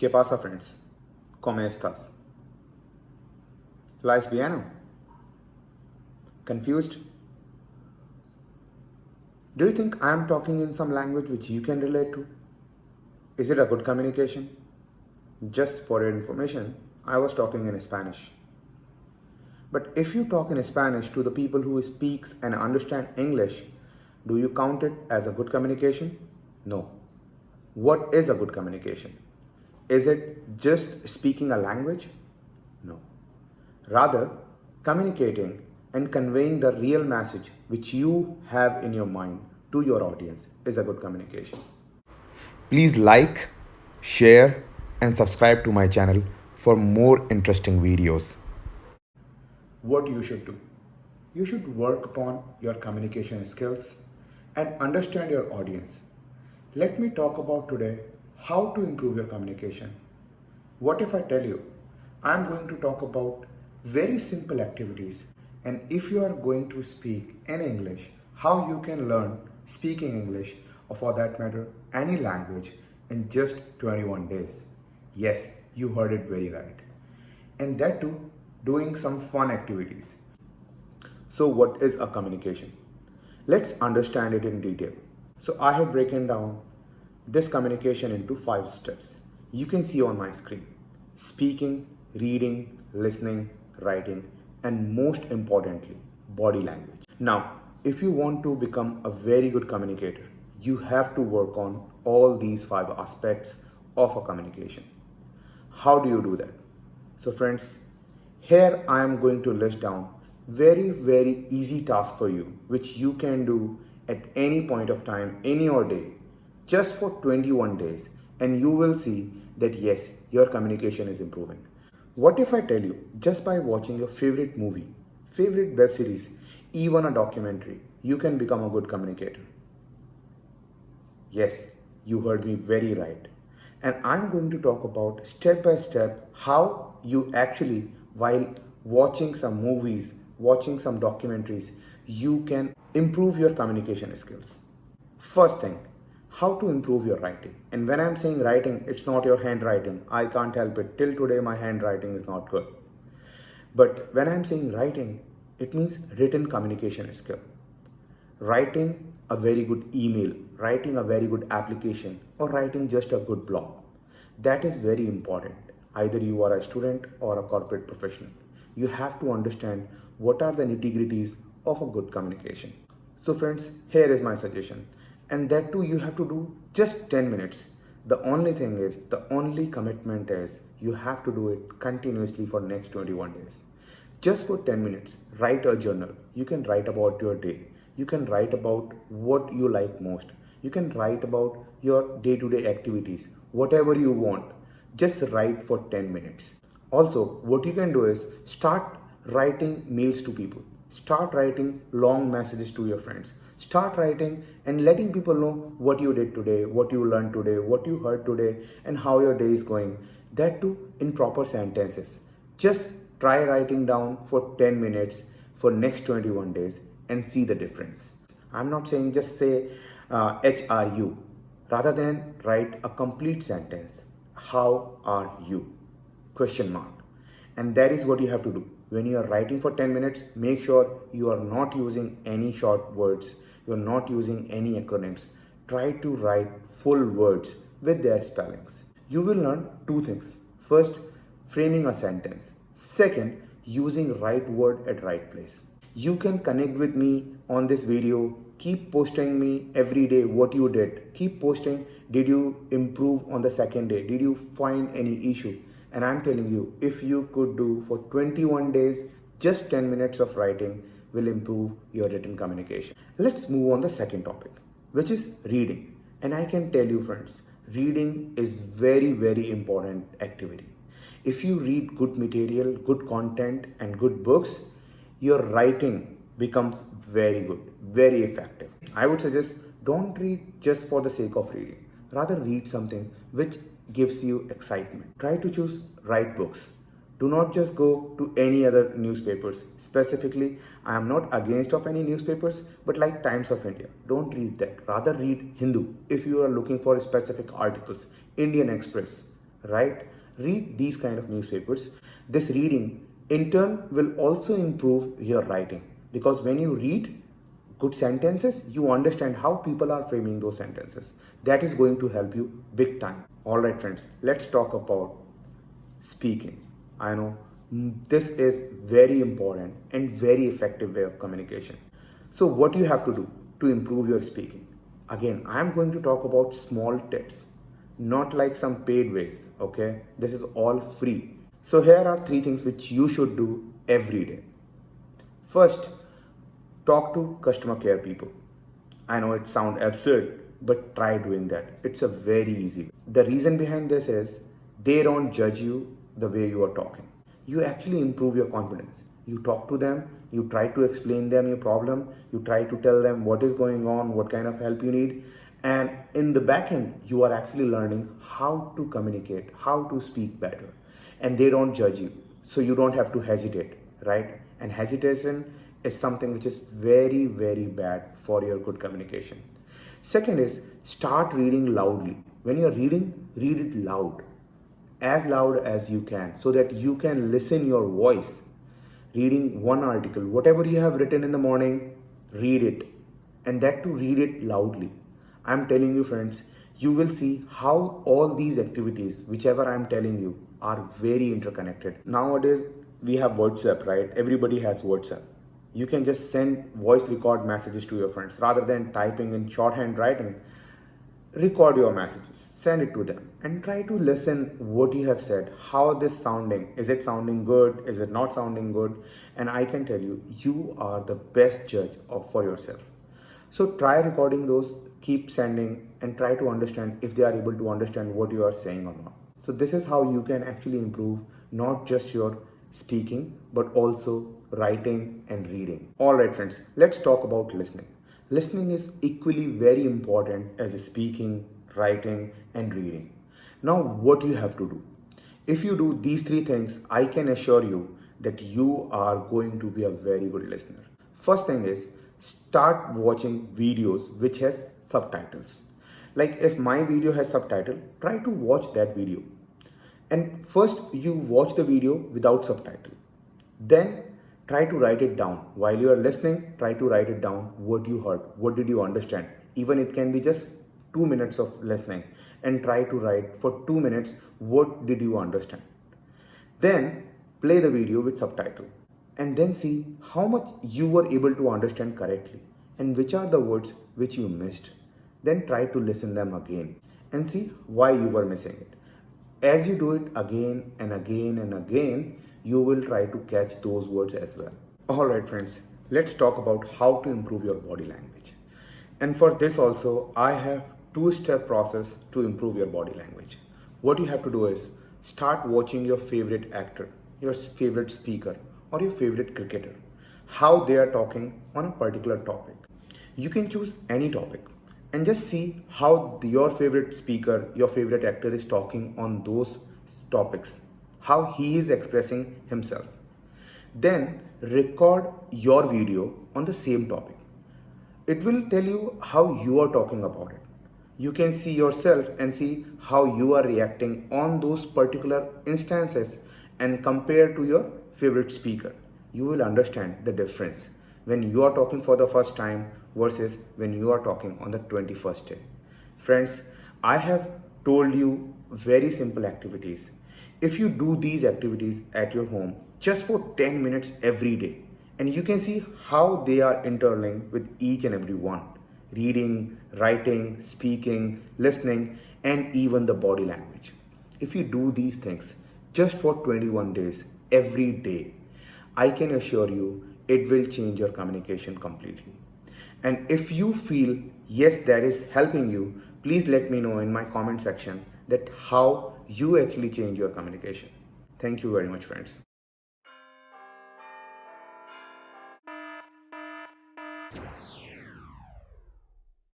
¿Qué pasa, friends? ¿Cómo estás? ¿Lies bien? Confused? Do you think I am talking in some language which you can relate to? Is it a good communication? Just for your information, I was talking in Spanish. But if you talk in Spanish to the people who speaks and understand English, do you count it as a good communication? No. What is a good communication? Is it just speaking a language? No. Rather, communicating and conveying the real message which you have in your mind to your audience is a good communication. Please like, share, and subscribe to my channel for more interesting videos. What you should do? You should work upon your communication skills and understand your audience. Let me talk about today how to improve your communication. What if I tell you I'm going to talk about very simple activities, and if you are going to speak in English, how you can learn speaking English, or for that matter any language, in just 21 days. Yes, you heard it very right. And that too, doing some fun activities. So what is a communication? Let's understand it in detail. So I have broken down this communication into 5 steps. You can see on my screen: speaking, reading, listening, writing, and most importantly, body language. Now, if you want to become a very good communicator, you have to work on all these 5 aspects of a communication. How do you do that? So friends, here I am going to list down very easy task for you, which you can do at any point of time in your day, just for 21 days, and you will see that yes, your communication is improving. What if I tell you, just by watching your favorite movie, favorite web series, even a documentary, you can become a good communicator? Yes, you heard me very right. And I'm going to talk about step by step how you actually, while watching some movies, watching some documentaries, you can improve your communication skills. First thing, how to improve your writing. And when I'm saying writing, it's not your handwriting. I can't help it. Till today, my handwriting is not good. But when I'm saying writing, it means written communication skill. Writing a very good email, writing a very good application, or writing just a good blog. That is very important. Either you are a student or a corporate professional. You have to understand what are the nitty-gritties of a good communication. So friends, here is my suggestion. And that too you have to do just 10 minutes. The only thing is, the only commitment is, you have to do it continuously for next 21 days. Just for 10 minutes, write a journal. You can write about your day. You can write about what you like most. You can write about your day-to-day activities, whatever you want. Just write for 10 minutes. Also, what you can do is start writing mails to people. Start writing long messages to your friends. Start writing and letting people know what you did today, what you learned today, what you heard today, and how your day is going. That too in proper sentences. Just try writing down for 10 minutes for next 21 days and see the difference. I'm not saying just say HRU. Rather than write a complete sentence. How are you? Question mark. And that is what you have to do. When you are writing for 10 minutes, make sure you are not using any short words. You are not using any acronyms. Try to write full words with their spellings. You will learn 2 things. First, framing a sentence. Second, using right word at right place. You can connect with me on this video. Keep posting me every day what you did. Keep posting. Did you improve on the second day? Did you find any issue? And I'm telling you, if you could do for 21 days, just 10 minutes of writing will improve your written communication. Let's move on the second topic, which is reading. And I can tell you friends, reading is very important activity. If you read good material, good content, and good books, your writing becomes very good, very effective. I would suggest don't read just for the sake of reading. Rather read something which gives you excitement. Try to choose right books. Do not just go to any other newspapers. Specifically, I am not against of any newspapers, but like Times of India, don't read that. Rather read Hindu if you are looking for specific articles. Indian Express, right? Read these kind of newspapers. This reading in turn will also improve your writing, because when you read good sentences, you understand how people are framing those sentences. That is going to help you big time. All right, friends, let's talk about speaking. I know this is very important and very effective way of communication. So what you have to do to improve your speaking? Again, I am going to talk about small tips, not like some paid ways, okay? This is all free. So here are 3 things which you should do every day. First, talk to customer care people. I know it sounds absurd, but try doing that. It's a very easy way. The reason behind this is they don't judge you the way you are talking. You actually improve your confidence. You talk to them, you try to explain them your problem, you try to tell them what is going on, what kind of help you need, and in the back end, you are actually learning how to communicate, how to speak better, and they don't judge you. So you don't have to hesitate, right? And hesitation is something which is very, very bad for your good communication. Second is start reading loudly. When you're reading, read it loud as you can, so that you can listen your voice. Reading one article, whatever you have written in the morning, read it, and that to read it loudly. I'm telling you, friends, you will see how all these activities, whichever I'm telling you, are very interconnected. Nowadays, we have WhatsApp, right? Everybody has WhatsApp. You can just send voice record messages to your friends rather than typing in shorthand writing. Record your messages, send it to them, and try to listen what you have said. How this sounding? Is it sounding good? Is it not sounding good? And I can tell you, you are the best judge for yourself. So try recording those, keep sending, and try to understand if they are able to understand what you are saying or not. So this is how you can actually improve not just your speaking, but also writing and reading. All right, friends, let's talk about listening. Listening is equally very important as speaking, writing, and reading. Now, what you have to do? If you do these 3 things, I can assure you that you are going to be a very good listener. First thing is start watching videos which has subtitles. Like if my video has subtitle, try to watch that video. And first you watch the video without subtitle. Then try to write it down. While you are listening, try to write it down what you heard, what did you understand. Even it can be just 2 minutes of listening, and try to write for 2 minutes what did you understand. Then play the video with subtitle and then see how much you were able to understand correctly and which are the words which you missed. Then try to listen them again and see why you were missing it. As you do it again and again and again, you will try to catch those words as well. Alright friends, let's talk about how to improve your body language. And for this also, I have 2-step process to improve your body language. What you have to do is start watching your favorite actor, your favorite speaker, or your favorite cricketer, how they are talking on a particular topic. You can choose any topic and just see how your favorite speaker, your favorite actor is talking on those topics, how he is expressing himself. Then record your video on the same topic. It will tell you how you are talking about it. You can see yourself and see how you are reacting on those particular instances and compare to your favorite speaker. You will understand the difference when you are talking for the first time versus when you are talking on the 21st day. Friends, I have told you very simple activities. If you do these activities at your home just for 10 minutes every day, and you can see how they are interlinked with each and every one. Reading, writing, speaking, listening, and even the body language. If you do these things just for 21 days, every day, I can assure you it will change your communication completely. And if you feel, yes, that is helping you, please let me know in my comment section that how you actually change your communication. Thank you very much, friends.